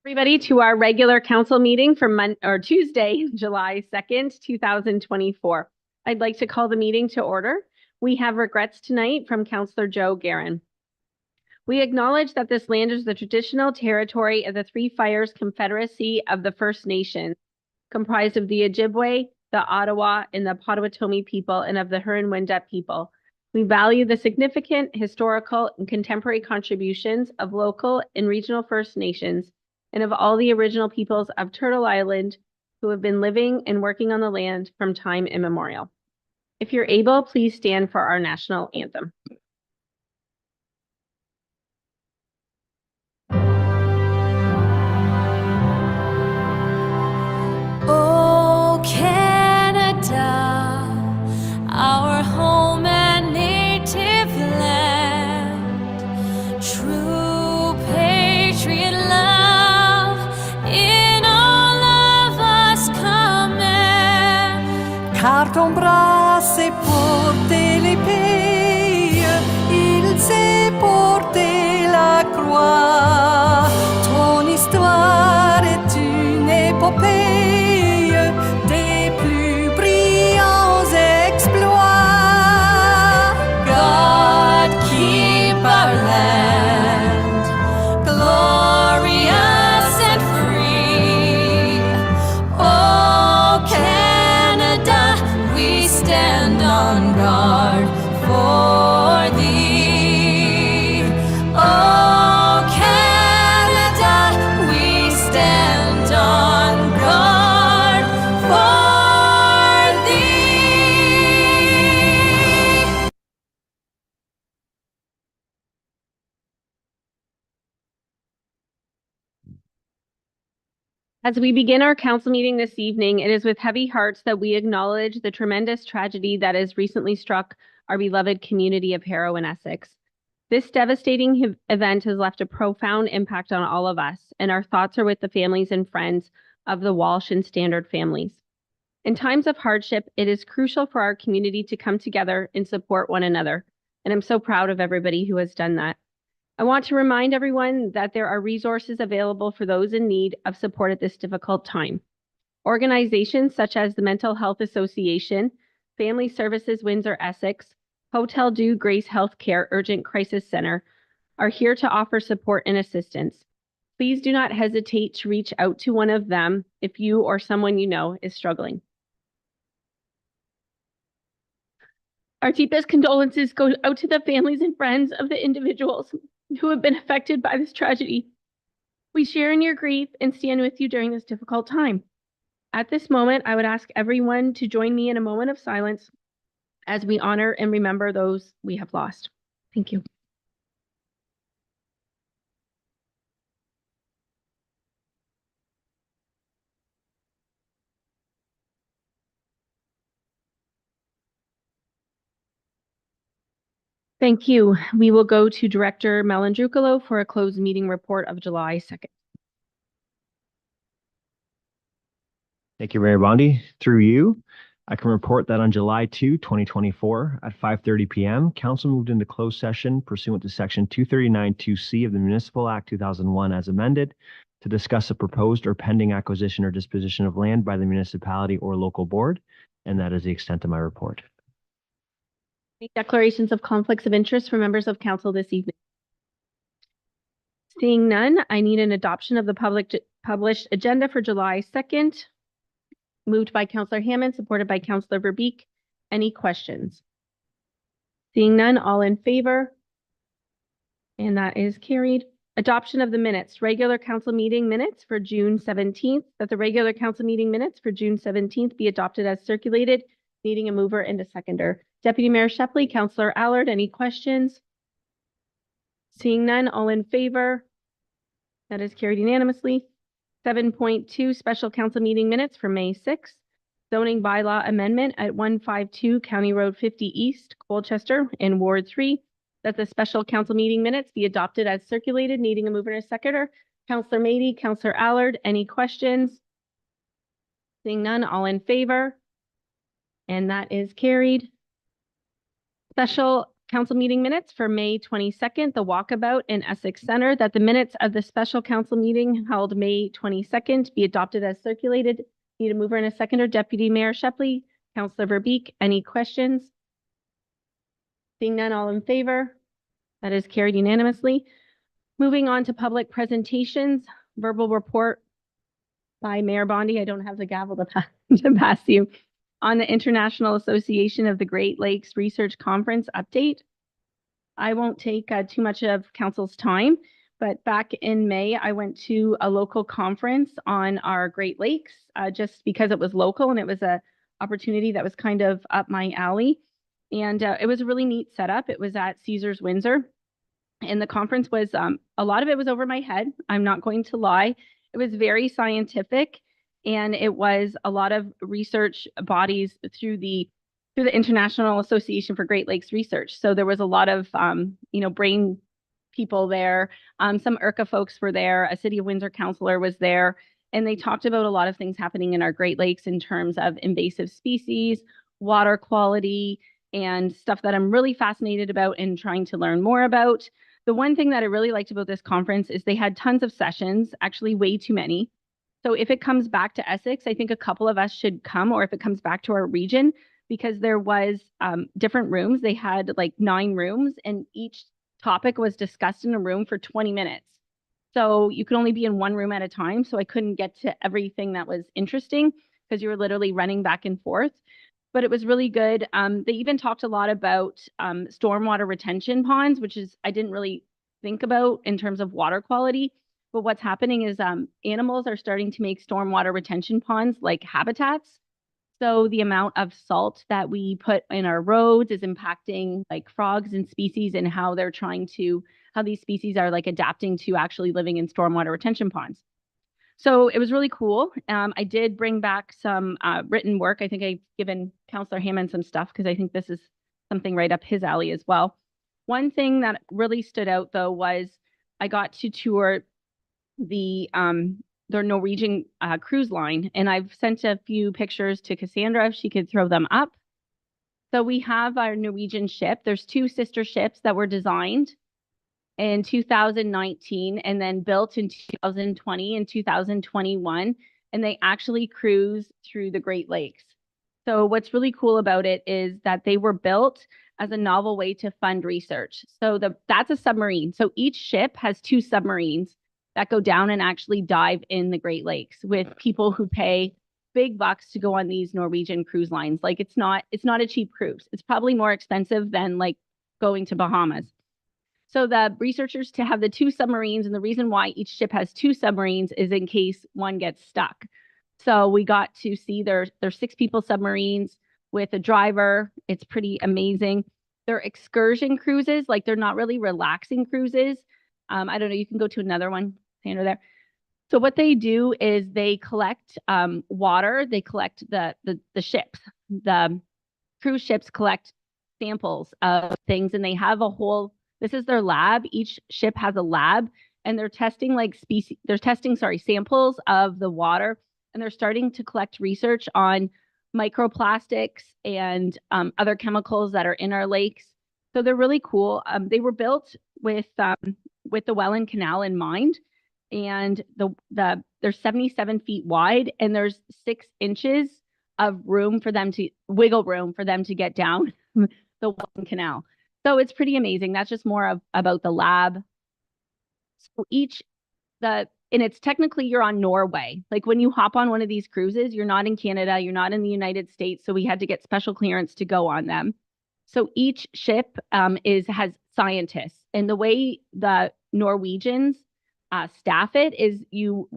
Everybody to our regular council meeting for Tuesday, July 2nd, 2024. I'd like to call the meeting to order. We have regrets tonight from Councillor Joe Guerin. We acknowledge that this land is the traditional territory of the Three Fires Confederacy of the First Nations, comprised of the Ojibwe, the Ottawa, and the Potawatomi people, and of the Huron-Wendat people. We value the significant historical and contemporary contributions of local and regional First Nations and of all the original peoples of Turtle Island who have been living and working on the land from time immemorial. If you're able, please stand for our national anthem. Oh, Canada, our home and native land, true patriot love in all of us command. Car ton bras s'est porté l'épée, il s'est porté la croix. Ton histoire est une épopée des plus brillants exploits. God keep our land glorious and free. Oh, Canada, we stand on guard for thee. Oh, Canada, we stand on guard for thee. As we begin our council meeting this evening, it is with heavy hearts that we acknowledge the tremendous tragedy that has recently struck our beloved community of Harrow and Essex. This devastating event has left a profound impact on all of us, and our thoughts are with the families and friends of the Walsh and Standard families. In times of hardship, it is crucial for our community to come together and support one another, and I'm so proud of everybody who has done that. I want to remind everyone that there are resources available for those in need of support at this difficult time. Organizations such as the Mental Health Association, Family Services Windsor Essex, Hotel Dieu Grace Healthcare Urgent Crisis Center are here to offer support and assistance. Please do not hesitate to reach out to one of them if you or someone you know is struggling. Our deepest condolences go out to the families and friends of the individuals who have been affected by this tragedy. We share in your grief and stand with you during this difficult time. At this moment, I would ask everyone to join me in a moment of silence as we honor and remember those we have lost. Thank you. Thank you. We will go to Director Malandrucolo for a closed meeting report of July 2nd. Thank you, Mayor Bondi. Through you, I can report that on July 2, 2024, at 5:30 p.m., Council moved into closed session pursuant to Section 239(2)C of the Municipal Act 2001 as amended to discuss a proposed or pending acquisition or disposition of land by the municipality or local board, and that is the extent of my report. Any declarations of conflicts of interest for members of council this evening? Seeing none, I need an adoption of the published agenda for July 2nd. Moved by Councillor Hammond, supported by Councillor Verbeek. Any questions? Seeing none, all in favor? And that is carried. Adoption of the minutes, regular council meeting minutes for June 17th, that the regular council meeting minutes for June 17th be adopted as circulated, needing a mover and a seconder. Deputy Mayor Shepley, Councillor Allard, any questions? Seeing none, all in favor? That is carried unanimously. 7.2 special council meeting minutes for May 6th. Zoning bylaw amendment at 152 County Road 50 East, Colchester, in Ward 3. That the special council meeting minutes be adopted as circulated, needing a mover and a seconder. Councillor Mady, Councillor Allard, any questions? Seeing none, all in favor? And that is carried. Special council meeting minutes for May 22nd, the walkabout in Essex Center, that the minutes of the special council meeting held May 22nd be adopted as circulated. Need a mover and a seconder. Deputy Mayor Shepley, Councillor Verbeek, any questions? Seeing none, all in favor? That is carried unanimously. Moving on to public presentations, verbal report by Mayor Bondi. I don't have the gavel to pass you. On the International Association of the Great Lakes Research Conference update. I won't take too much of council's time, but back in May, I went to a local conference on our Great Lakes just because it was local and it was a opportunity that was kind of up my alley. And it was a really neat setup. It was at Caesars Windsor. And the conference was, a lot of it was over my head. I'm not going to lie. It was very scientific. And it was a lot of research bodies through the International Association for Great Lakes Research. So there was a lot of, brain people there. Some IRCA folks were there. A City of Windsor councillor was there. And they talked about a lot of things happening in our Great Lakes in terms of invasive species, water quality, and stuff that I'm really fascinated about and trying to learn more about. The one thing that I really liked about this conference is they had tons of sessions, actually way too many. So if it comes back to Essex, I think a couple of us should come, or if it comes back to our region, because there was different rooms. They had like 9 rooms and each topic was discussed in a room for 20 minutes. So you could only be in one room at a time. So I couldn't get to everything that was interesting because you were literally running back and forth. But it was really good. They even talked a lot about stormwater retention ponds, which is I didn't really think about in terms of water quality. But what's happening is animals are starting to make stormwater retention ponds like habitats. So the amount of salt that we put in our roads is impacting like frogs and species and how these species are like adapting to actually living in stormwater retention ponds. So it was really cool. I did bring back some written work. I think I've given Councillor Hammond some stuff because I think this is something right up his alley as well. One thing that really stood out though was I got to tour the Norwegian cruise line, and I've sent a few pictures to Cassandra if she could throw them up. So we have our Norwegian ship. There's 2 sister ships that were designed in 2019 and then built in 2020 and 2021, and they actually cruise through the Great Lakes. So what's really cool about it is that they were built as a novel way to fund research. So that's a submarine. So each ship has 2 submarines that go down and actually dive in the Great Lakes with people who pay big bucks to go on these Norwegian cruise lines. Like it's not a cheap cruise. It's probably more expensive than like going to Bahamas. So the researchers to have the 2 submarines, and the reason why each ship has 2 submarines is in case one gets stuck. So we got to see their 6 people submarines with a driver. It's pretty amazing. They're excursion cruises, like they're not really relaxing cruises. I don't know, you can go to another one, Sandra, there. So what they do is they collect water, they collect the ships. The cruise ships collect samples of things, and they have this is their lab. Each ship has a lab, and they're testing samples of the water, and they're starting to collect research on microplastics and other chemicals that are in our lakes. So they're really cool. They were built with the Welland Canal in mind, and they're 77 feet wide, and there's 6 inches of wiggle room for them to get down the Welland Canal. So it's pretty amazing. That's just more about the lab. So and it's technically you're on Norway. Like when you hop on one of these cruises, you're not in Canada, you're not in the United States. So we had to get special clearance to go on them. So each ship has scientists, and the way the Norwegians staff it is you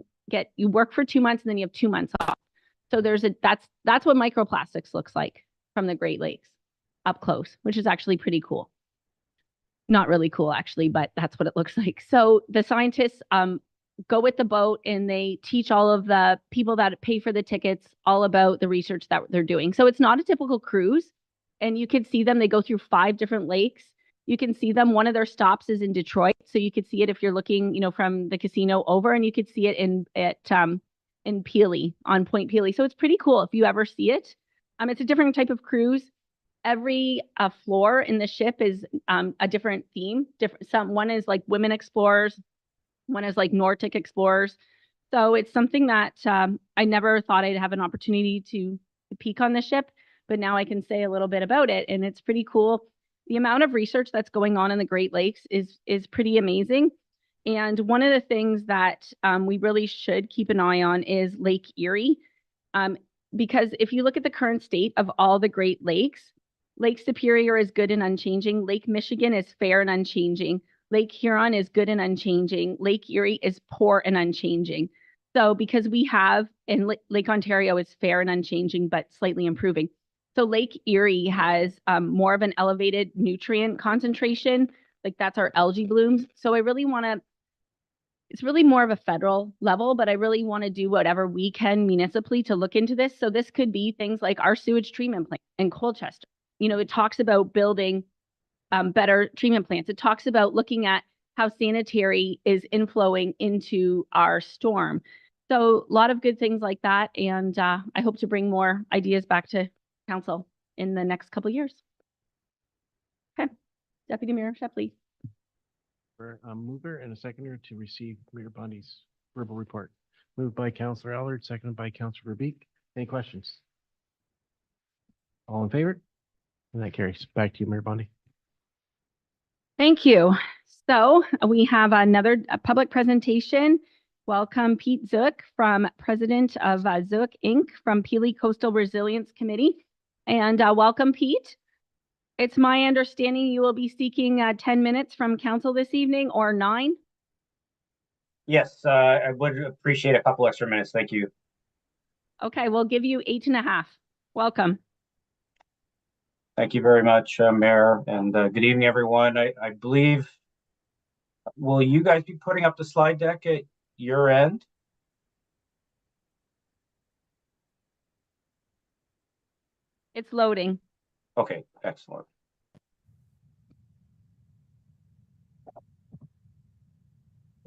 work for 2 months and then you have 2 months off. So that's what microplastics looks like from the Great Lakes up close, which is actually pretty cool. Not really cool actually, but that's what it looks like. So the scientists go with the boat, and they teach all of the people that pay for the tickets all about the research that they're doing. So it's not a typical cruise, and you can see them. They go through 5 different lakes. You can see them. One of their stops is in Detroit, so you could see it if you're looking, from the casino over, and you could see it in Peely, on Point Peely. So it's pretty cool if you ever see it. It's a different type of cruise. every floor in the ship is a different theme. One is like women explorers, one is like Nordic explorers. So it's something that I never thought I'd have an opportunity to peek on the ship, but now I can say a little bit about it, and it's pretty cool. The amount of research that's going on in the Great Lakes is pretty amazing. And one of the things that we really should keep an eye on is Lake Erie, because if you look at the current state of all the Great Lakes, Lake Superior is good and unchanging. Lake Michigan is fair and unchanging. Lake Huron is good and unchanging. Lake Erie is poor and unchanging. So because we have, and Lake Ontario is fair and unchanging, but slightly improving. So Lake Erie has more of an elevated nutrient concentration, like that's our algae blooms. So I really want to, it's really more of a federal level, but I really want to do whatever we can municipally to look into this. So this could be things like our sewage treatment plant in Colchester. You know, it talks about building better treatment plants. It talks about looking at how sanitary is inflowing into our storm. So a lot of good things like that. And I hope to bring more ideas back to council in the next couple of years. Okay, Deputy Mayor Shepley. For a mover and a seconder to receive Mayor Bondi's verbal report. Moved by Councillor Allard, seconded by Councillor Verbeek. Any questions? All in favor? And that carries. Back to you, Mayor Bondi. Thank you. So we have another public presentation. Welcome Pete Zook, President of Zook Inc. from Pele Coastal Resilience Committee. And welcome, Pete. It's my understanding you will be seeking 10 minutes from council this evening, or 9? Yes, I would appreciate a couple extra minutes. Thank you. Okay, we'll give you 8.5. Welcome. Thank you very much, Mayor, and good evening, everyone. I believe, will you guys be putting up the slide deck at your end? It's loading. Okay, excellent.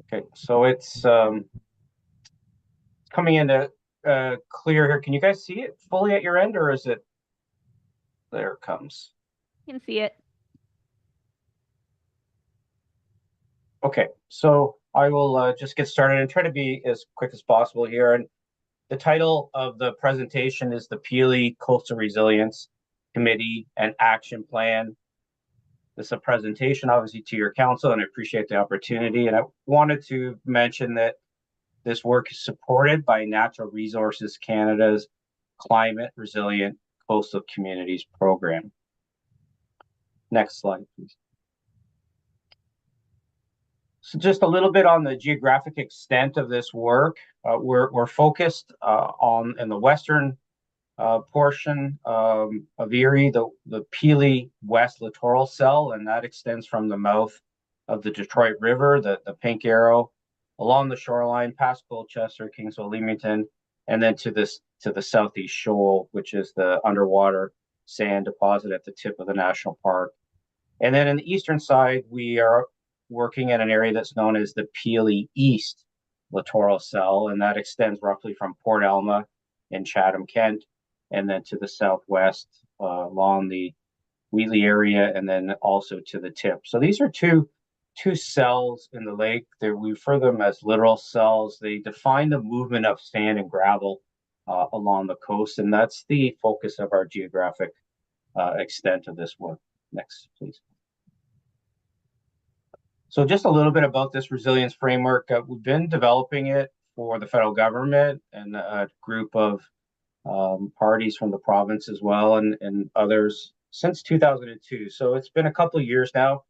Okay, so it's coming into clear here. Can you guys see it fully at your end, or is it? There it comes. You can see it. Okay, so I will just get started and try to be as quick as possible here. And the title of the presentation is the Pele Coastal Resilience Committee and Action Plan. This is a presentation, obviously, to your council, and I appreciate the opportunity. And I wanted to mention that this work is supported by Natural Resources Canada's Climate Resilient Coastal Communities Program. Next slide, please. So just a little bit on the geographic extent of this work. We're focused in the western portion of Erie, the Pele West Littoral Cell, and that extends from the mouth of the Detroit River, the Pink Arrow, along the shoreline, past Colchester, Kingsville, Leamington, and then to the southeast shoal, which is the underwater sand deposit at the tip of the national park. And then in the eastern side, we are working in an area that's known as the Pele East Littoral Cell, and that extends roughly from Port Alma in Chatham, Kent, and then to the southwest along the Wheatley area, and then also to the tip. So these are two cells in the lake. We refer them as littoral cells. They define the movement of sand and gravel along the coast, and that's the focus of our geographic extent of this work. Next, please. So just a little bit about this resilience framework. We've been developing it for the federal government and a group of parties from the province as well, and others since 2002. So it's been a couple of years now.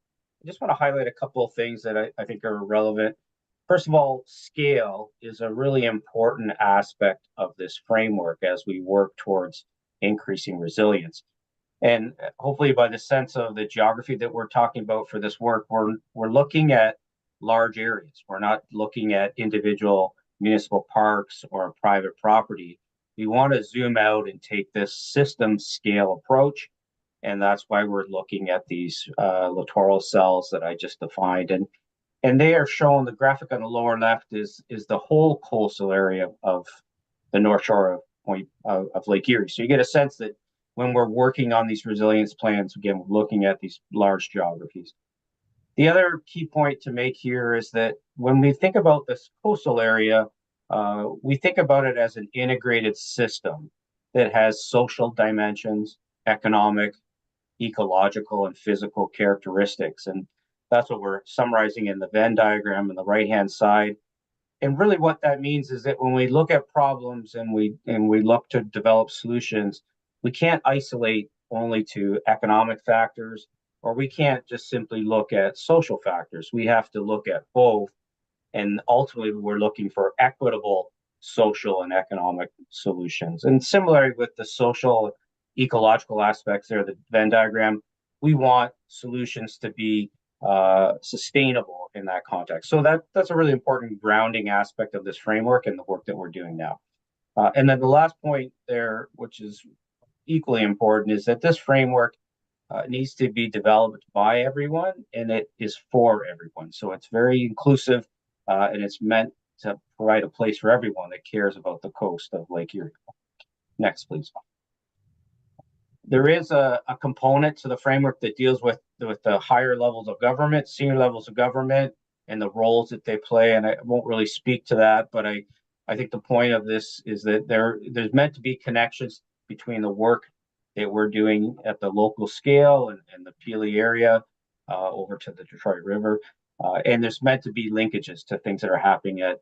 I just want to highlight a couple of things that I think are relevant. First of all, scale is a really important aspect of this framework as we work towards increasing resilience. And hopefully by the sense of the geography that we're talking about for this work, we're looking at large areas. We're not looking at individual municipal parks or private property. We want to zoom out and take this system scale approach. And that's why we're looking at these littoral cells that I just defined. And they are shown, the graphic on the lower left is the whole coastal area of the North Shore of Lake Erie. So you get a sense that when we're working on these resilience plans, again, looking at these large geographies. The other key point to make here is that when we think about this coastal area, we think about it as an integrated system that has social dimensions, economic, ecological, and physical characteristics. And that's what we're summarizing in the Venn diagram on the right-hand side. And really what that means is that when we look at problems and we look to develop solutions, we can't isolate only to economic factors, or we can't just simply look at social factors. We have to look at both. And ultimately, we're looking for equitable social and economic solutions. And similarly with the social ecological aspects there, the Venn diagram, we want solutions to be sustainable in that context. So that's a really important grounding aspect of this framework and the work that we're doing now. And then the last point there, which is equally important, is that this framework needs to be developed by everyone, and it is for everyone. So it's very inclusive, and it's meant to provide a place for everyone that cares about the coast of Lake Erie. Next, please. There is a component to the framework that deals with the higher levels of government, senior levels of government, and the roles that they play. And I won't really speak to that, but I think the point of this is that there's meant to be connections between the work that we're doing at the local scale and the Pili area over to the Detroit River. And there's meant to be linkages to things that are happening at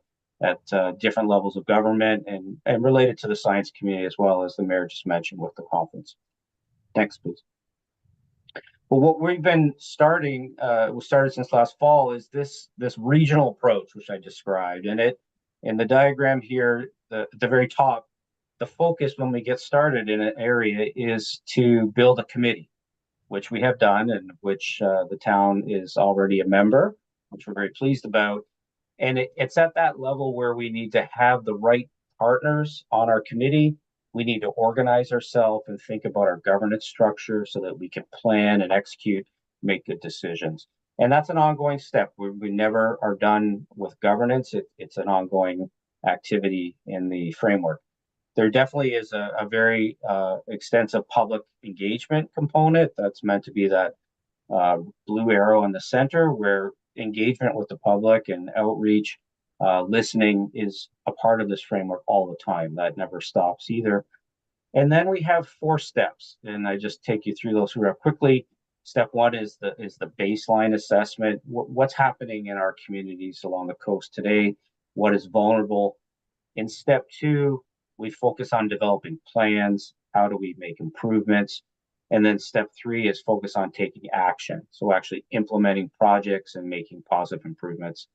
different levels of government and related to the science community, as well as the mayor just mentioned with the conference. Next, please. Well, what we've been starting, we started since last fall, is this regional approach, which I described. And in the diagram here, at the very top, the focus when we get started in an area is to build a committee, which we have done, and which the town is already a member, which we're very pleased about. And it's at that level where we need to have the right partners on our committee. We need to organize ourselves and think about our governance structure so that we can plan and execute, make good decisions. And that's an ongoing step. We never are done with governance. It's an ongoing activity in the framework. There definitely is a very extensive public engagement component that's meant to be that blue arrow in the center, where engagement with the public and outreach, listening is a part of this framework all the time. That never stops either. And then we have 4 steps, and I just take you through those real quickly. Step 1 is the baseline assessment. What's happening in our communities along the coast today? What is vulnerable? In step 2, we focus on developing plans. How do we make improvements? And then step 3 is focus on taking action. So actually implementing projects and making positive improvements.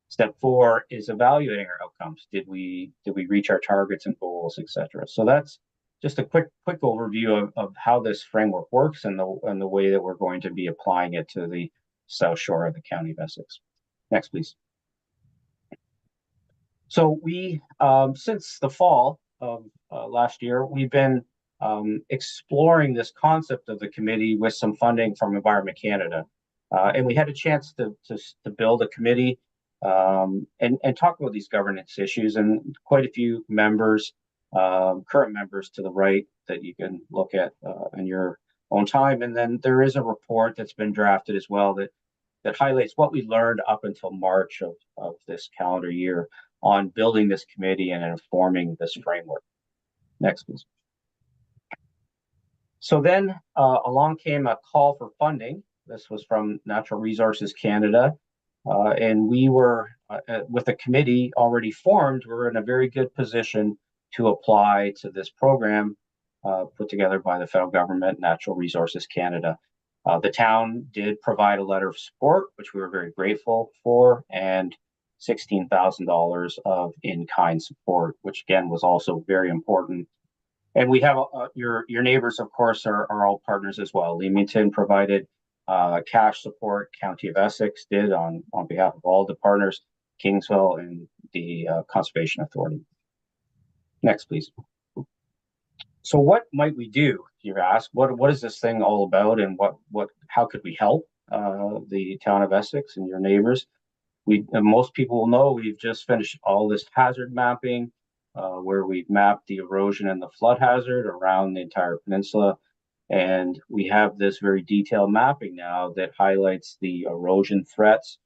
Step 4 is evaluating our outcomes. Did we reach our targets and goals, etc. So that's just a quick overview of how this framework works and the way that we're going to be applying it to the South Shore of the County of Essex. Next, please. So we, since the fall of last year, we've been exploring this concept of the committee with some funding from Environment Canada. And we had a chance to build a committee and talk about these governance issues, and quite a few members, current members to the right that you can look at in your own time. And then there is a report that's been drafted as well that highlights what we learned up until March of this calendar year on building this committee and informing this framework. Next, please. So then along came a call for funding. This was from Natural Resources Canada. And we were, with a committee already formed, we're in a very good position to apply to this program put together by the federal government, Natural Resources Canada. The town did provide a letter of support, which we were very grateful for, and $16,000 of in-kind support, which again was also very important. And we have your neighbors, of course, are all partners as well. Leamington provided cash support. County of Essex did on behalf of all the partners, Kingsville and the Conservation Authority. Next, please. So what might we do? You ask, what is this thing all about, and how could we help the town of Essex and your neighbors? Most people will know we've just finished all this hazard mapping, where we've mapped the erosion and the flood hazard around the entire peninsula. And we have this very detailed mapping now that highlights the erosion threats,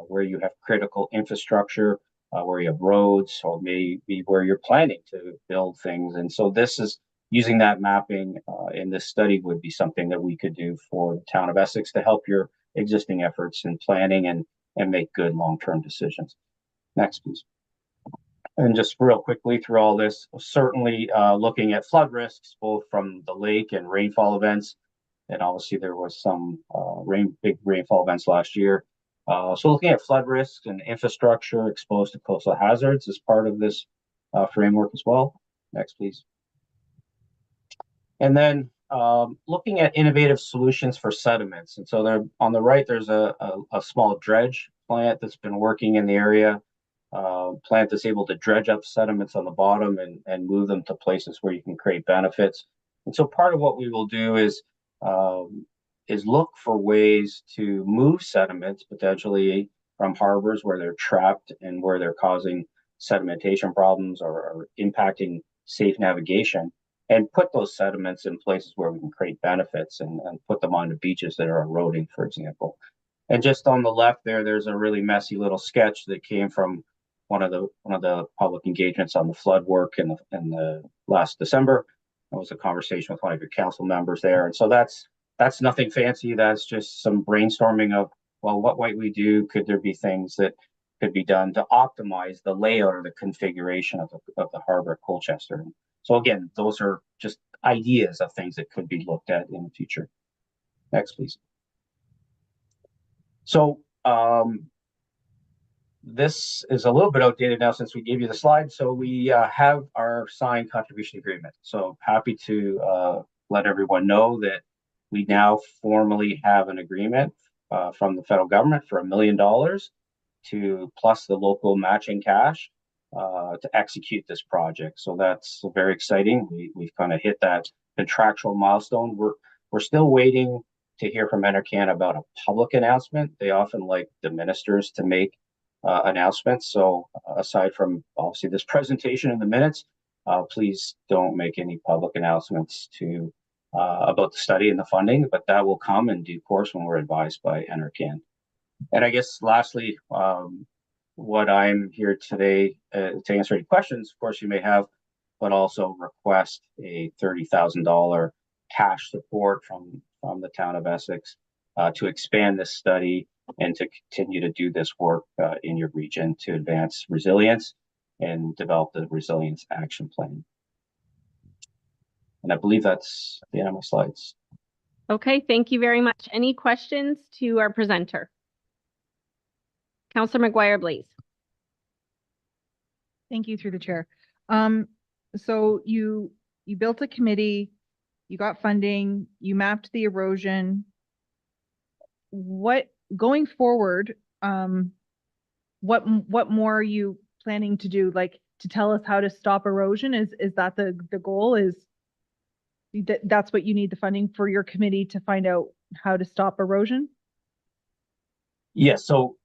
where you have critical infrastructure, where you have roads, or maybe where you're planning to build things. And so this is using that mapping in this study would be something that we could do for the town of Essex to help your existing efforts in planning and make good long-term decisions. Next, please. And just real quickly through all this, certainly looking at flood risks, both from the lake and rainfall events. And obviously there was some big rainfall events last year. So looking at flood risks and infrastructure exposed to coastal hazards is part of this framework as well. Next, please. And then looking at innovative solutions for sediments. And so there on the right, there's a small dredge plant that's been working in the area. Plant that's able to dredge up sediments on the bottom and move them to places where you can create benefits. And so part of what we will do is look for ways to move sediments potentially from harbors where they're trapped and where they're causing sedimentation problems or impacting safe navigation, and put those sediments in places where we can create benefits and put them onto beaches that are eroding, for example. And just on the left there, there's a really messy little sketch that came from one of the public engagements on the flood work in the last December. It was a conversation with one of your council members there. And so that's nothing fancy. That's just some brainstorming of, well, what might we do? Could there be things that could be done to optimize the layout or the configuration of the harbor at Colchester? So again, those are just ideas of things that could be looked at in the future. Next, please. So this is a little bit outdated now since we gave you the slide. So we have our signed contribution agreement. So happy to let everyone know that we now formally have an agreement from the federal government for $1 million to plus the local matching cash to execute this project. So that's very exciting. We've kind of hit that contractual milestone. We're still waiting to hear from NRCan about a public announcement. They often like the ministers to make announcements. So aside from obviously this presentation in the minutes, please don't make any public announcements to about the study and the funding, but that will come in due course when we're advised by NRCan. And I guess lastly, what I'm here today to answer any questions, of course, you may have, but also request a $30,000 cash support from the town of Essex to expand this study and to continue to do this work in your region to advance resilience and develop the resilience action plan. And I believe that's the end of my slides. Okay, thank you very much. Any questions to our presenter? Councillor McGuire, please. Thank you, through the chair. So you built a committee, you got funding, you mapped the erosion. What going forward, what more are you planning to do? Like, to tell us how to stop erosion? Is that the goal? Is that's what you need the funding for your committee to find out how to stop erosion? Yes, so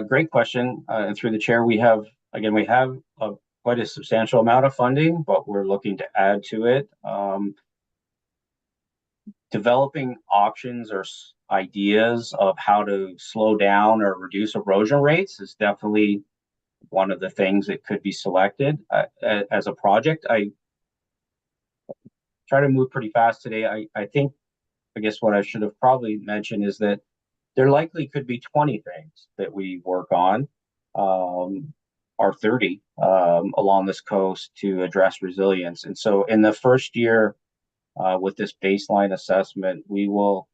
great question. And through the chair, we have quite a substantial amount of funding, but we're looking to add to it. Developing options or ideas of how to slow down or reduce erosion rates is definitely one of the things that could be selected as a project. I try to move pretty fast today. I guess what I should have probably mentioned is that there likely could be 20 things that we work on, or 30 along this coast to address resilience. And so in the first year with this baseline assessment, we will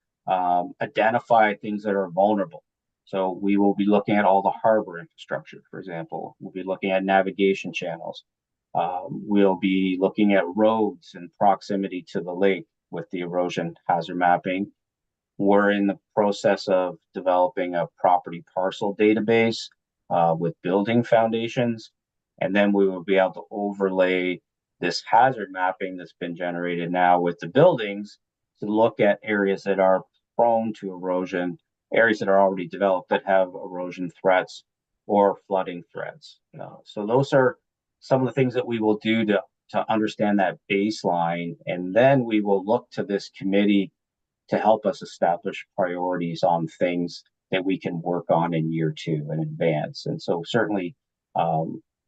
identify things that are vulnerable. So we will be looking at all the harbor infrastructure, for example. We'll be looking at navigation channels. We'll be looking at roads and proximity to the lake with the erosion hazard mapping. We're in the process of developing a property parcel database with building foundations. And then we will be able to overlay this hazard mapping that's been generated now with the buildings to look at areas that are prone to erosion, areas that are already developed that have erosion threats or flooding threats. So those are some of the things that we will do to understand that baseline, and then we will look to this committee to help us establish priorities on things that we can work on in year 2 in advance. And so certainly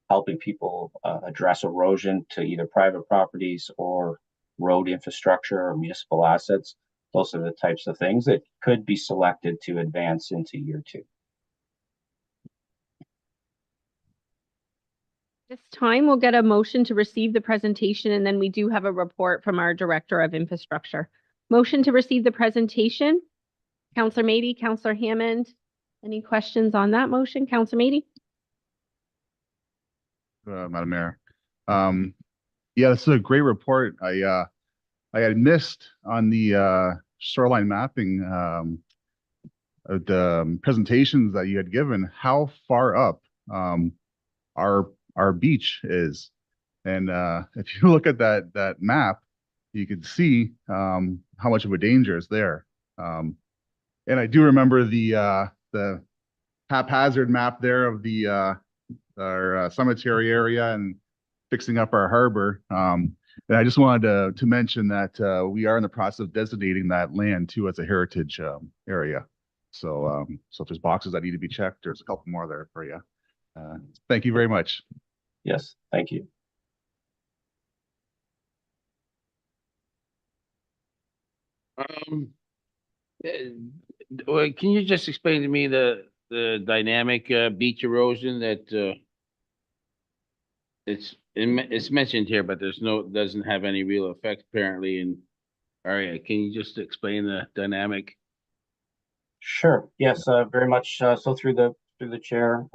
helping people address erosion to either private properties or road infrastructure or municipal assets. Those are the types of things that could be selected to advance into year 2. This time we'll get a motion to receive the presentation, and then we do have a report from our Director of Infrastructure. Motion to receive the presentation. Councillor Mady, Councillor Hammond. Any questions on that motion? Councillor Mady? Madam Mayor. Yeah, this is a great report. I had missed on the shoreline mapping the presentations that you had given how far up our beach is. And if you look at that map, you can see how much of a danger is there. And I do remember the haphazard map there of our cemetery area and fixing up our harbor. And I just wanted to mention that we are in the process of designating that land too as a heritage area. So if there's boxes that need to be checked, there's a couple more there for you. Thank you very much. Yes, thank you. Can you just explain to me the dynamic beach erosion that it's mentioned here, but doesn't have any real effect apparently in area. Can you just explain the dynamic? Sure. Yes, very much. So through the chair,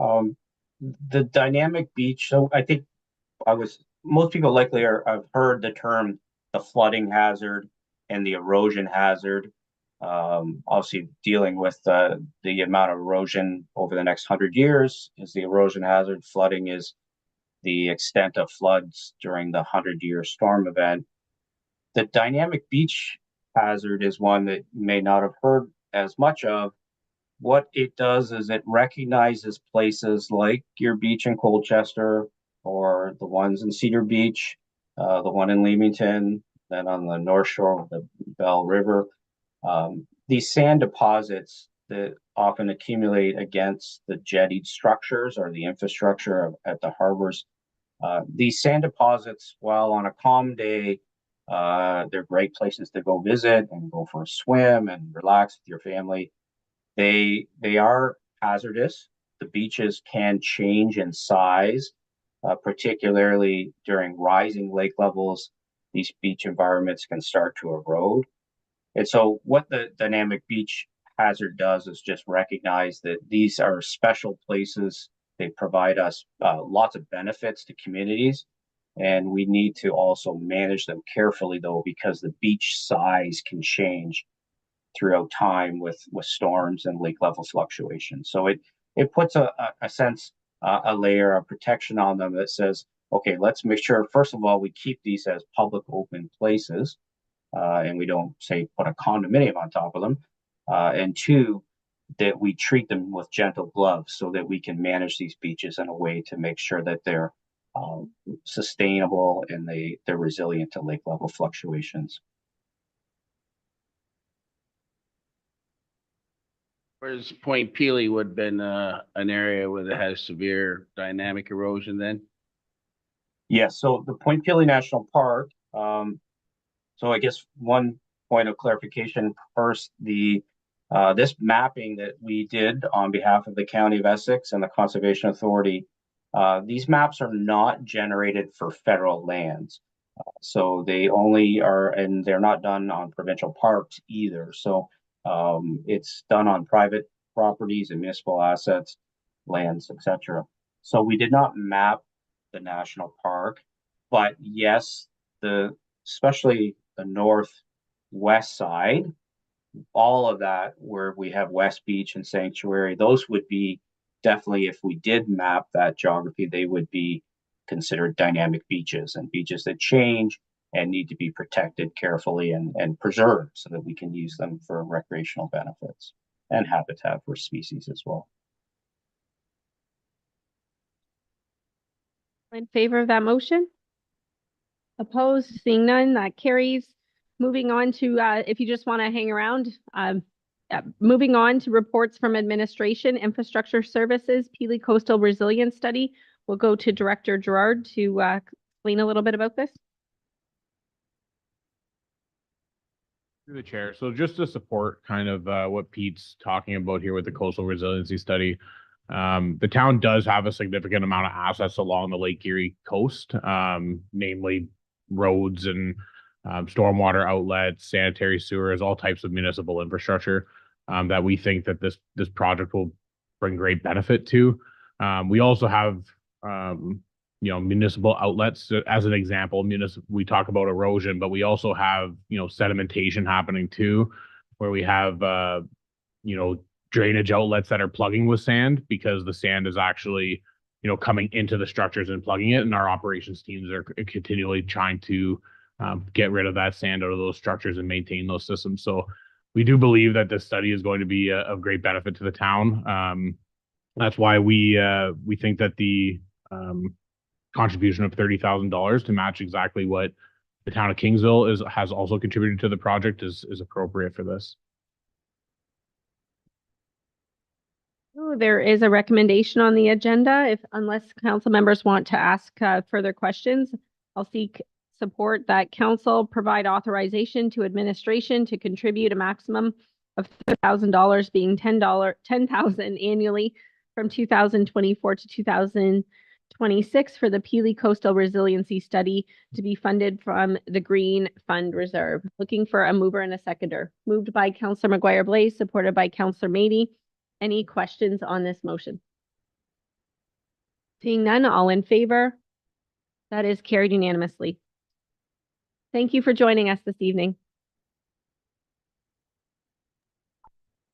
the dynamic beach. So I think most people likely have heard the term the flooding hazard and the erosion hazard. Obviously dealing with the amount of erosion over the next 100 years is the erosion hazard. Flooding is the extent of floods during the 100-year storm event. The dynamic beach hazard is one that you may not have heard as much of. What it does is it recognizes places like your beach in Colchester or the ones in Cedar Beach, the one in Leamington, then on the north shore of the Bell River. These sand deposits that often accumulate against the jettied structures or the infrastructure at the harbors. These sand deposits, while on a calm day, they're great places to go visit and go for a swim and relax with your family. They are hazardous. The beaches can change in size, particularly during rising lake levels. These beach environments can start to erode. And so what the dynamic beach hazard does is just recognize that these are special places. They provide us lots of benefits to communities, and we need to also manage them carefully though, because the beach size can change throughout time with storms and lake level fluctuations. So it puts a sense, a layer of protection on them that says, okay, let's make sure, first of all, we keep these as public open places, and we don't say put a condominium on top of them. And two, that we treat them with gentle gloves so that we can manage these beaches in a way to make sure that they're sustainable and they're resilient to lake level fluctuations. Whereas Point Pelee would have been an area where it has severe dynamic erosion then? Yes, so the Point Pelee National Park, so I guess one point of clarification first, this mapping that we did on behalf of the County of Essex and the Conservation Authority, these maps are not generated for federal lands. So they only are, and they're not done on provincial parks either. So it's done on private properties and municipal assets, lands, etc. So we did not map the national park, but yes, especially the northwest side, all of that where we have West Beach and Sanctuary, those would be definitely, if we did map that geography, they would be considered dynamic beaches and beaches that change and need to be protected carefully and preserved so that we can use them for recreational benefits and habitat for species as well. In favor of that motion? Opposed, seeing none, that carries. Moving on to, if you just want to hang around, moving on to reports from administration, infrastructure services, Peely Coastal Resilience Study. We'll go to Director Gerard to explain a little bit about this. Through the chair. So just to support kind of what Pete's talking about here with the coastal resiliency study, the town does have a significant amount of assets along the Lake Erie coast, namely roads and stormwater outlets, sanitary sewers, all types of municipal infrastructure that we think that this project will bring great benefit to. We also have municipal outlets. As an example, we talk about erosion, but we also have, sedimentation happening too, where we have, drainage outlets that are plugging with sand because the sand is actually, coming into the structures and plugging it. And our operations teams are continually trying to get rid of that sand out of those structures and maintain those systems. So we do believe that this study is going to be of great benefit to the town. That's why we think that the contribution of $30,000 to match exactly what the town of Kingsville has also contributed to the project is appropriate for this. There is a recommendation on the agenda. Unless council members want to ask further questions, I'll seek support that council provide authorization to administration to contribute a maximum of $30,000, being $10,000 annually from 2024 to 2026 for the Peely Coastal Resiliency Study to be funded from the Green Fund Reserve. Looking for a mover and a seconder. Moved by Councillor McGuire-Blaise, supported by Councillor Mady. Any questions on this motion? Seeing none, all in favor? That is carried unanimously. Thank you for joining us this evening.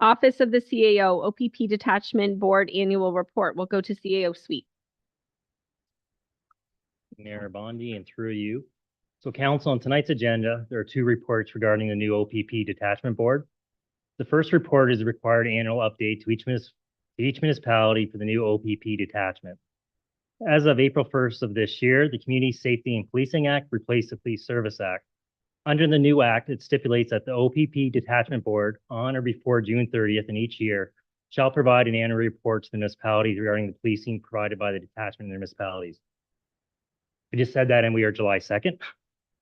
Office of the CAO, OPP Detachment Board Annual Report. We'll go to CAO Suite. Mayor Bondi, and through you. So council, on tonight's agenda, there are two reports regarding the new OPP Detachment Board. The first report is a required annual update to each municipality for the new OPP detachment. As of April 1st of this year, the Community Safety and Policing Act replaced the Police Service Act. Under the new act, it stipulates that the OPP Detachment Board, on or before June 30th in each year, shall provide an annual report to the municipalities regarding the policing provided by the detachment in their municipalities. I just said that and we are July 2nd.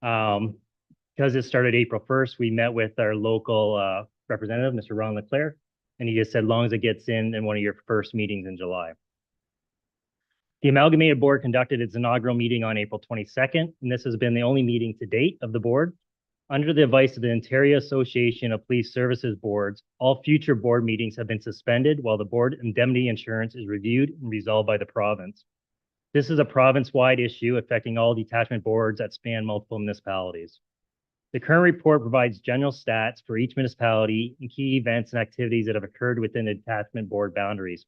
Because it started April 1st, we met with our local representative, Mr. Ron Leclerc, and he just said, as long as it gets in one of your first meetings in July. The Amalgamated Board conducted its inaugural meeting on April 22nd, and this has been the only meeting to date of the board. Under the advice of the Ontario Association of Police Services Boards, all future board meetings have been suspended while the board indemnity insurance is reviewed and resolved by the province. This is a province-wide issue affecting all detachment boards that span multiple municipalities. The current report provides general stats for each municipality and key events and activities that have occurred within the detachment board boundaries.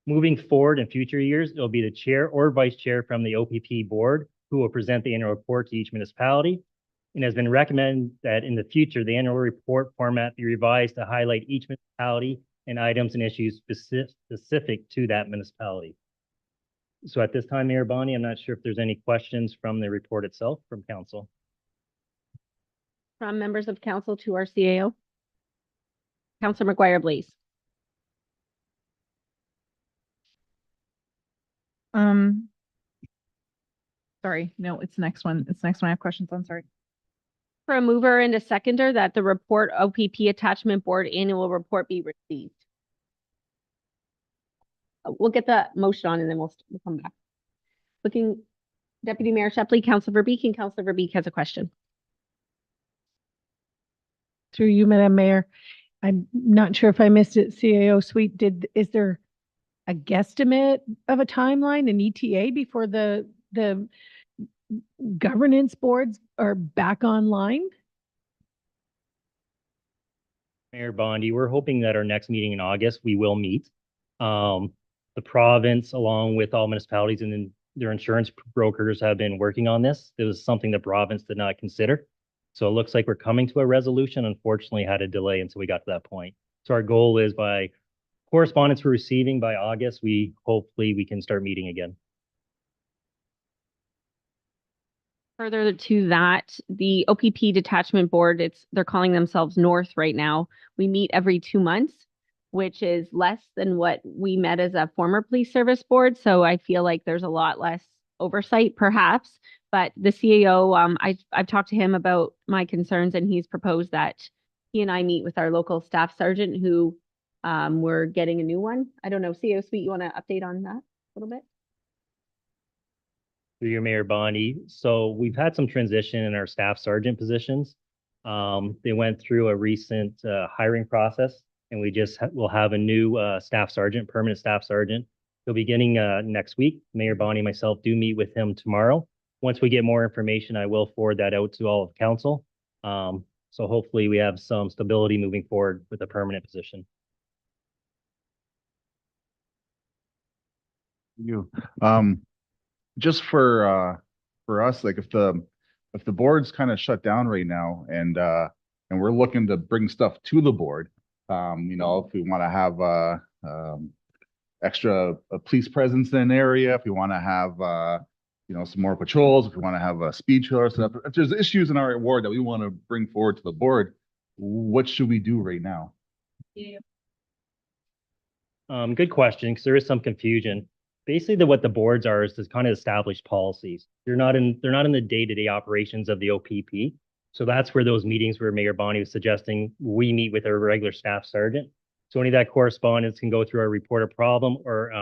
Moving forward in future years, it will be the chair or vice chair from the OPP board who will present the annual report to each municipality. And has been recommended that in the future, the annual report format be revised to highlight each municipality and items and issues specific to that municipality. So at this time, Mayor Bondi, I'm not sure if there's any questions from the report itself from council. From members of council to our CAO. Councillor McGuire-Blaise. Sorry, no, it's the next one. It's the next one I have questions on, sorry. For a mover and a seconder that the report OPP Attachment Board Annual Report be received. We'll get the motion on and then we'll come back. Looking, Deputy Mayor Shepley, Councillor Verbeek, and Councillor Verbeek has a question. Through you, Madam Mayor. I'm not sure if I missed it. CAO Suite, is there a guesstimate of a timeline, an ETA before the governance boards are back online? Mayor Bondi, we're hoping that our next meeting in August, we will meet. The province, along with all municipalities and their insurance brokers, have been working on this. It was something the province did not consider. So it looks like we're coming to a resolution. Unfortunately, had a delay until we got to that point. So our goal is by correspondence we're receiving by August, hopefully we can start meeting again. Further to that, the OPP Detachment Board, they're calling themselves North right now. We meet every 2 months, which is less than what we met as a former police service board. So I feel like there's a lot less oversight perhaps. But the CAO, I've talked to him about my concerns and he's proposed that he and I meet with our local staff sergeant who we're getting a new one. I don't know, CAO Sweet, you want to update on that a little bit? Through your Mayor Bonnie. So we've had some transition in our staff sergeant positions. They went through a recent hiring process and we just will have a new staff sergeant, permanent staff sergeant. He'll be getting next week. Mayor Bonnie and myself do meet with him tomorrow. Once we get more information, I will forward that out to all of council. So hopefully we have some stability moving forward with a permanent position. You, just for us, like if the board's kind of shut down right now and we're looking to bring stuff to the board, you know, if we want to have extra police presence in an area, if we want to have you know, some more patrols, if we want to have a speed trailer set up, if there's issues in our ward that we want to bring forward to the board, what should we do right now? Good question, because there is some confusion. Basically, what the boards are is to kind of establish policies. They're not in the day-to-day operations of the OPP. So that's where those meetings where Mayor Bonnie was suggesting we meet with our regular staff sergeant. So any of that correspondence can go through our report of problem or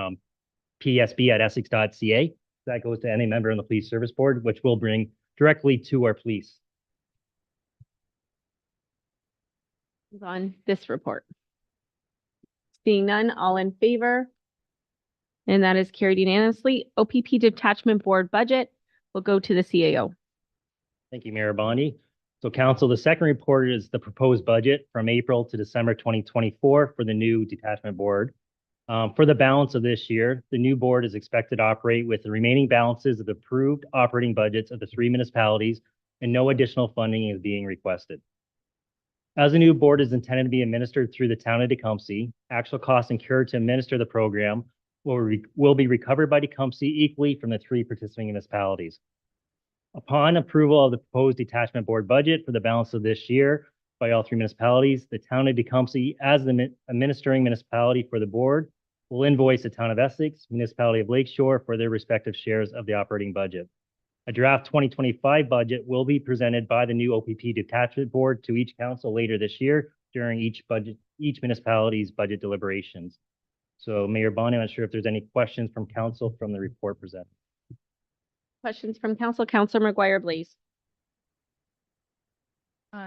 psb@essex.ca. That goes to any member on the police service board, which will bring directly to our police. On this report. Seeing none, all in favor? And that is carried unanimously. OPP Detachment Board budget will go to the CAO. Thank you, Mayor Bonnie. So council, the second report is the proposed budget from April to December 2024 for the new detachment board. For the balance of this year, the new board is expected to operate with the remaining balances of the approved operating budgets of the 3 municipalities and no additional funding is being requested. As the new board is intended to be administered through the town of Tecumseh, actual costs incurred to administer the program will be recovered by Tecumseh equally from the 3 participating municipalities. Upon approval of the proposed detachment board budget for the balance of this year by all 3 municipalities, the town of Tecumseh, as the administering municipality for the board, will invoice the town of Essex, municipality of Lakeshore for their respective shares of the operating budget. A draft 2025 budget will be presented by the new OPP detachment board to each council later this year during each municipality's budget deliberations. So Mayor Bonnie, I'm not sure if there's any questions from council from the report presented. Questions from council? Councilor McGuire, please.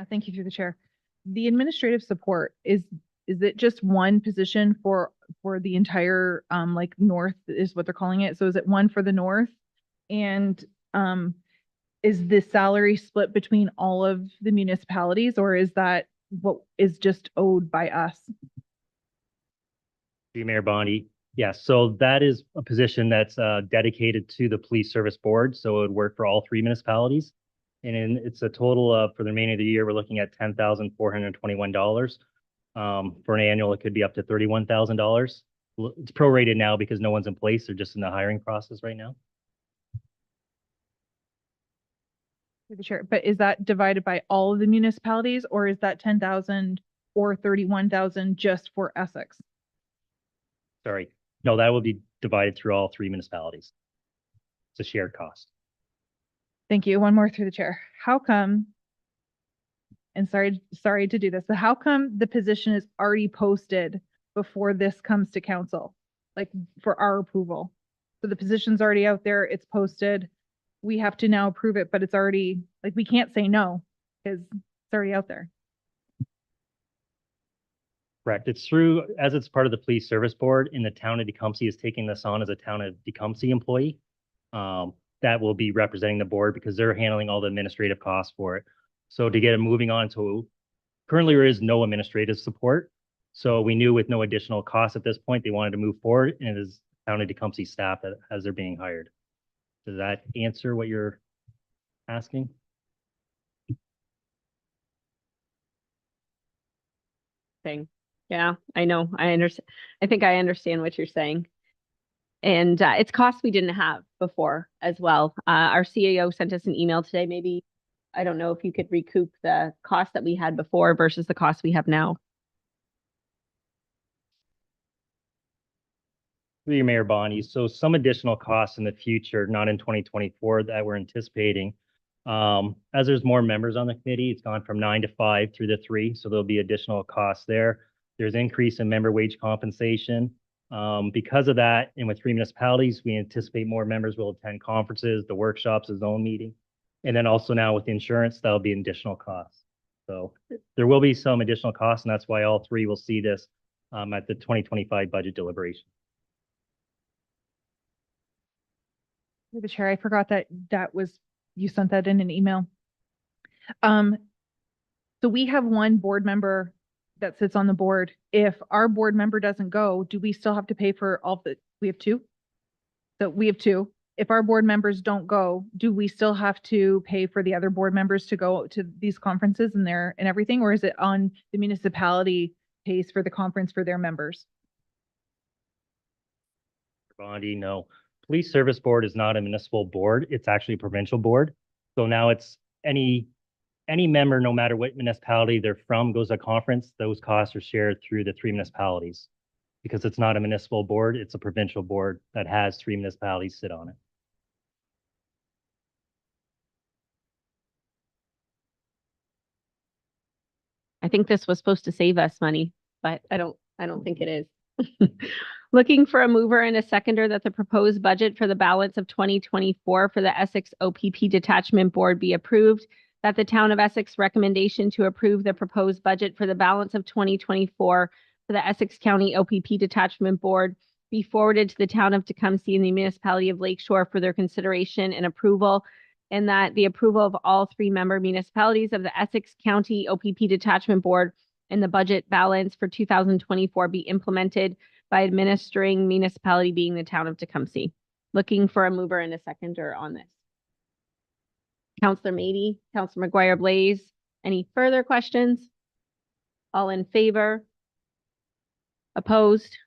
Thank you through the chair. The administrative support, is it just one position for the entire like north is what they're calling it? So is it one for the north? And is the salary split between all of the municipalities or is that what is just owed by us? Mayor Bonnie. Yes, so that is a position that's dedicated to the police service board. So it would work for all 3 municipalities. And it's a total of, for the remainder of the year, we're looking at $10,421. For an annual, it could be up to $31,000. It's prorated now because no one's in place. They're just in the hiring process right now. Through the chair, but is that divided by all of the municipalities or is that 10,000 or 31,000 just for Essex? Sorry. No, that will be divided through all 3 municipalities. It's a shared cost. Thank you. One more through the chair. How come, and sorry to do this, but how come the position is already posted before this comes to council, like for our approval? So the position's already out there, it's posted. We have to now approve it, but it's already, like, we can't say no because it's already out there. Correct. It's through, as it's part of the police service board and the town of Tecumseh is taking this on as a town of Tecumseh employee. That will be representing the board because they're handling all the administrative costs for it. So to get it moving on to, currently there is no administrative support. So we knew with no additional costs at this point, they wanted to move forward and it is town of Tecumseh staff that as they're being hired. Does that answer what you're asking? Thing. Yeah, I know. I understand. I think I understand what you're saying. And it's costs we didn't have before as well. Our CAO sent us an email today. Maybe, I don't know if you could recoup the cost that we had before versus the cost we have now. Through your Mayor Bonnie, so some additional costs in the future, not in 2024, that we're anticipating. As there's more members on the committee, it's gone from 9 to 5 through the 3, so there'll be additional costs there. There's increase in member wage compensation. Because of that, and with 3 municipalities, we anticipate more members will attend conferences, the workshops, the zone meeting. And then also now with insurance, that'll be an additional cost. So there will be some additional costs, and that's why all 3 will see this at the 2025 budget deliberation. Through the chair, I forgot that was, you sent that in an email. So we have 1 board member that sits on the board. If our board member doesn't go, do we still have to pay for all we have 2? So we have 2. If our board members don't go, do we still have to pay for the other board members to go to these conferences and everything? Or is it on the municipality pays for the conference for their members? Bondi, no. Police Service Board is not a municipal board. It's actually a provincial board. So now it's any member, no matter what municipality they're from, goes to a conference, those costs are shared through the 3 municipalities. Because it's not a municipal board, it's a provincial board that has 3 municipalities sit on it. I think this was supposed to save us money, but I don't think it is. Looking for a mover and a seconder that the proposed budget for the balance of 2024 for the Essex OPP Detachment Board be approved, that the Town of Essex recommendation to approve the proposed budget for the balance of 2024 for the Essex County OPP Detachment Board be forwarded to the Town of Tecumseh and the Municipality of Lakeshore for their consideration and approval, and that the approval of all 3 member municipalities of the Essex County OPP Detachment Board and the budget balance for 2024 be implemented by administering municipality being the Town of Tecumseh. Looking for a mover and a seconder on this. Councillor Mady, Councillor McGuire Blaze, any further questions? All in favor? Opposed?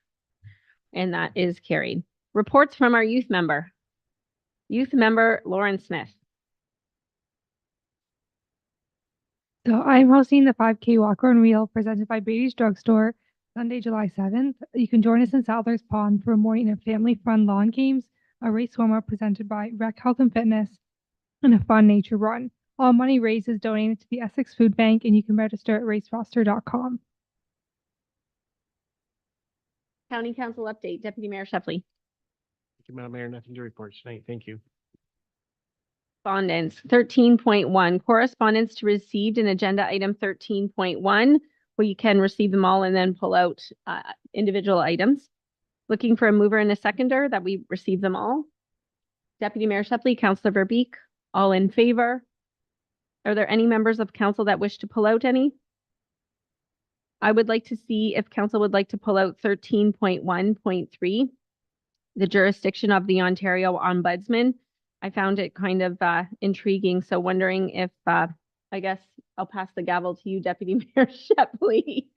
And that is carried. Reports from our youth member. Youth member Lauren Smith. So I'm hosting the 5K Walk Around Wheel presented by Beatty's Drugstore Sunday, July 7th. You can join us in Sadler's Pond for a morning of family fun lawn games, a race warm-up presented by Rec Health and Fitness, and a fun nature run. All money raised is donated to the Essex Food Bank, and you can register at raceroster.com. County Council update, Deputy Mayor Shepley. Thank you, Madam Mayor. Nothing to report tonight. Thank you. Correspondence 13.1, correspondence to received in agenda item 13.1, where you can receive them all and then pull out individual items. Looking for a mover and a seconder that we receive them all. Deputy Mayor Shepley, Councillor Verbeek, all in favor? Are there any members of council that wish to pull out any? I would like to see if council would like to pull out 13.1.3, the jurisdiction of the Ontario Ombudsman. I found it kind of intriguing, so wondering if, I guess I'll pass the gavel to you, Deputy Mayor Shepley,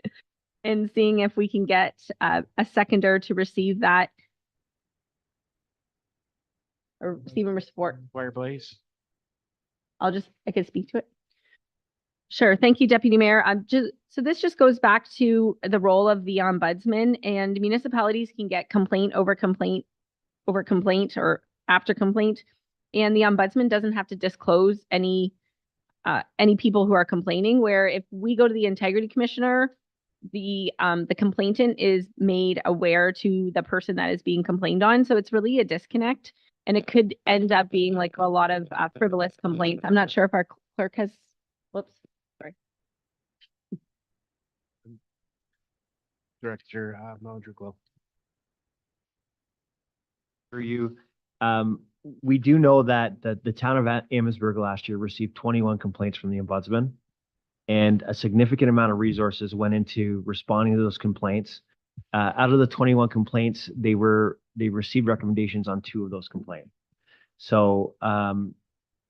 and seeing if we can get a seconder to receive that or receive and support. McGuire Blaze. I could speak to it. Sure. Thank you, Deputy Mayor. So this just goes back to the role of the ombudsman, and municipalities can get complaint or after complaint. And the ombudsman doesn't have to disclose any people who are complaining, where if we go to the integrity commissioner, the complainant is made aware to the person that is being complained on. So it's really a disconnect, and it could end up being like a lot of frivolous complaints. I'm not sure if our clerk has, whoops, sorry. Director Maldrew Glow. For you, we do know that the town of Amherstburg last year received 21 complaints from the ombudsman, and a significant amount of resources went into responding to those complaints. Out of the 21 complaints, they received recommendations on 2 of those complaints. So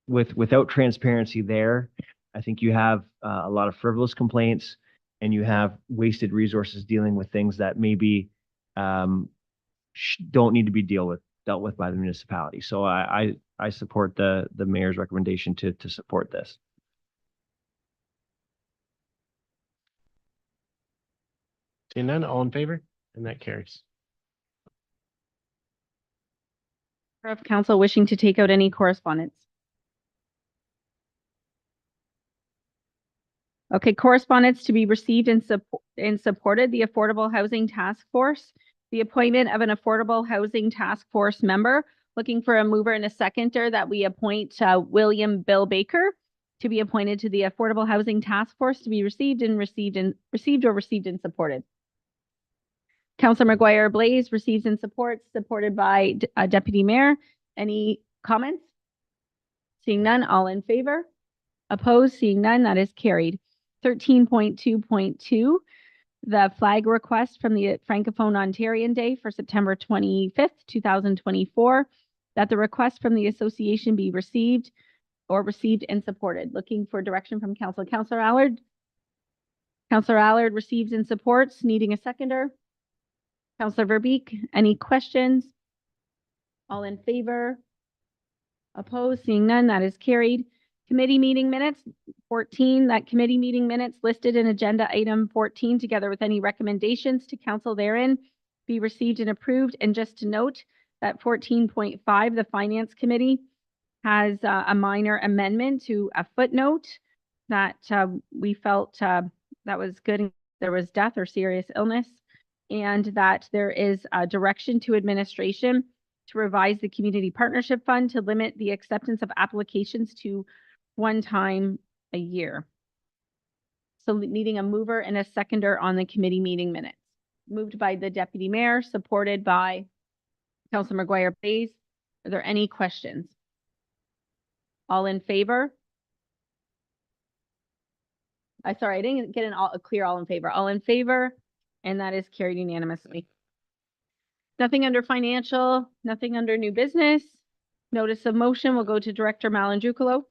without transparency there, I think you have a lot of frivolous complaints, and you have wasted resources dealing with things that maybe don't need to be dealt with by the municipality. So I support the mayor's recommendation to support this. Seeing none, all in favor? And that carries. Of council wishing to take out any correspondence? Okay, correspondence to be received and supported, the Affordable Housing Task Force, the appointment of an Affordable Housing Task Force member, looking for a mover and a seconder that we appoint William Bill Baker to be appointed to the Affordable Housing Task Force to be received and supported. Councilor McGuire Blaze receives and supports, supported by Deputy Mayor. Any comments? Seeing none, all in favor? Opposed? Seeing none, that is carried. 13.2.2, the flag request from the Francophone Ontarian Day for September 25th, 2024, that the request from the association be received and supported. Looking for direction from council. Councilor Allard? Councilor Allard receives and supports, needing a seconder. Councilor Verbeek, any questions? All in favor? Opposed? Seeing none, that is carried. Committee meeting minutes, 14, that committee meeting minutes listed in agenda item 14, together with any recommendations to council therein, be received and approved. And just to note that 14.5, the Finance Committee has a minor amendment to a footnote that we felt that was good. There was death or serious illness, and that there is a direction to administration to revise the Community Partnership Fund to limit the acceptance of applications to one time a year. So needing a mover and a seconder on the committee meeting minutes. Moved by the Deputy Mayor, supported by Councilor McGuire Blaze. Are there any questions? All in favor? I didn't get a clear all in favor. All in favor, and that is carried unanimously. Nothing under financial, nothing under new business. Notice of motion will go to Director Malandrucolo.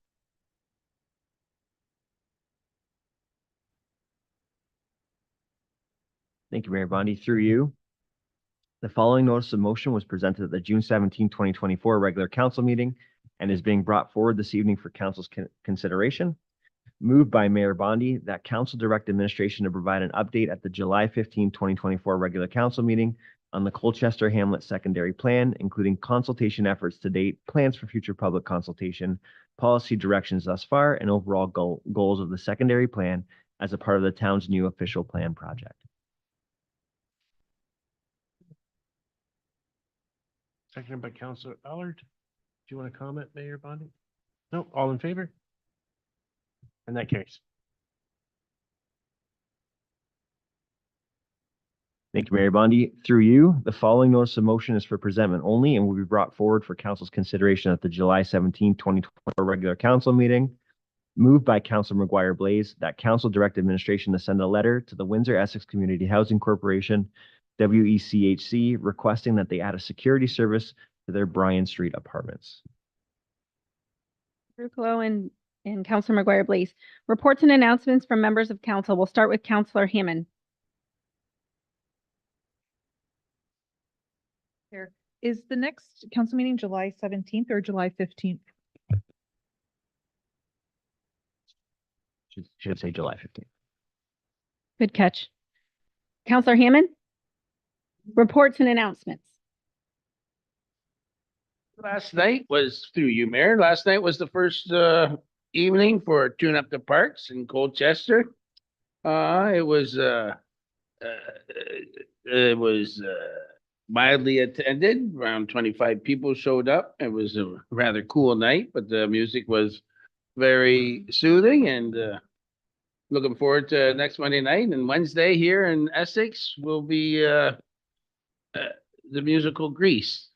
Thank you, Mayor Bondi. Through you, the following notice of motion was presented at the June 17, 2024 regular council meeting and is being brought forward this evening for council's consideration. Moved by Mayor Bondi that council direct administration to provide an update at the July 15, 2024 regular council meeting on the Colchester Hamlet secondary plan, including consultation efforts to date, plans for future public consultation, policy directions thus far, and overall goals of the secondary plan as a part of the town's new official plan project. Seconded by Councilor Allard. Do you want to comment, Mayor Bondi? No, all in favor? And that carries. Thank you, Mayor Bondi. Through you, the following notice of motion is for presentment only and will be brought forward for council's consideration at the July 17, 2024 regular council meeting. Moved by Councilor McGuire Blaze that council direct administration to send a letter to the Windsor Essex Community Housing Corporation, WECHC, requesting that they add a security service to their Bryan Street apartments. Rucolo and Councilor McGuire Blaze. Reports and announcements from members of council. We'll start with Councilor Hammond. Is the next council meeting July 17th or July 15th? Should say July 15th. Good catch. Councilor Hammond? Reports and announcements. Last night was through you, Mayor. Last night was the first evening for Tune Up the Parks in Colchester. It was mildly attended. Around 25 people showed up. It was a rather cool night, but the music was very soothing, and looking forward to next Monday night. And Wednesday here in Essex will be the musical Grease.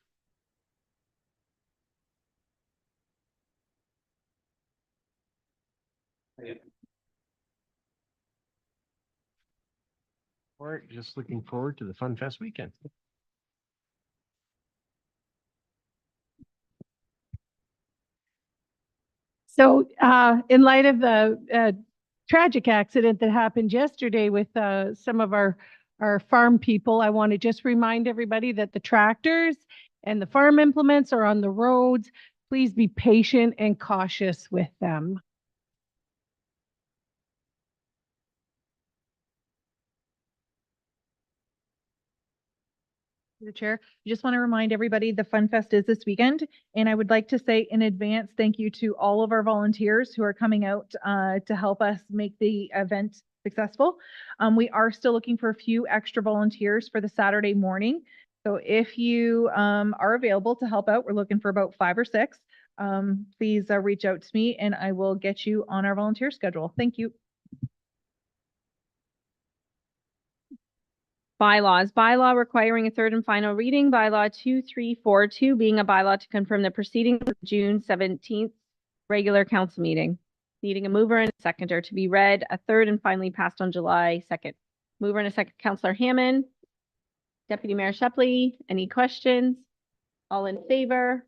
Or just looking forward to the Fun Fest weekend. So in light of the tragic accident that happened yesterday with some of our our farm people, I want to just remind everybody that the tractors and the farm implements are on the roads. Please be patient and cautious with them. The chair, I just want to remind everybody the Fun Fest is this weekend, and I would like to say in advance, thank you to all of our volunteers who are coming out to help us make the event successful. We are still looking for a few extra volunteers for the Saturday morning. So if you are available to help out, we're looking for about 5 or 6. Please reach out to me and I will get you on our volunteer schedule. Thank you. Bylaws, bylaw requiring a third and final reading, bylaw 2342 being a bylaw to confirm the proceedings of June 17th regular council meeting. Needing a mover and a seconder to be read, a third and finally passed on July 2nd. Mover and a second, Councillor Hammond. Deputy Mayor Shepley, any questions? All in favor?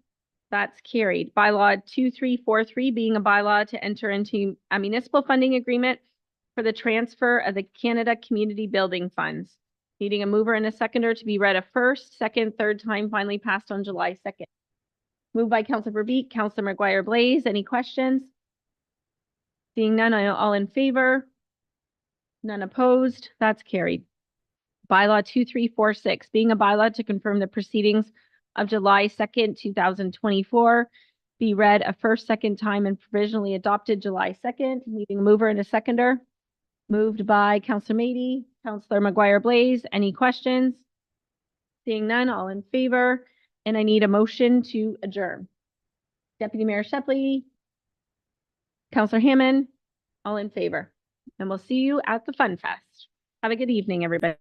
That's carried. Bylaw 2343 being a bylaw to enter into a municipal funding agreement for the transfer of the Canada Community Building Funds. Needing a mover and a seconder to be read a first, second, third time, finally passed on July 2nd. Moved by Councillor Verbeek, Councillor McGuire Blaze. Any questions? Seeing none, all in favor? None opposed? That's carried. Bylaw 2346, being a bylaw to confirm the proceedings of July 2nd, 2024, be read a first, second time and provisionally adopted July 2nd. Needing a mover and a seconder. Moved by Councillor Mady, Councillor McGuire Blaze. Any questions? Seeing none, all in favor, and I need a motion to adjourn. Deputy Mayor Shepley, Councillor Hammond, all in favor. And we'll see you at the Fun Fest. Have a good evening, everybody.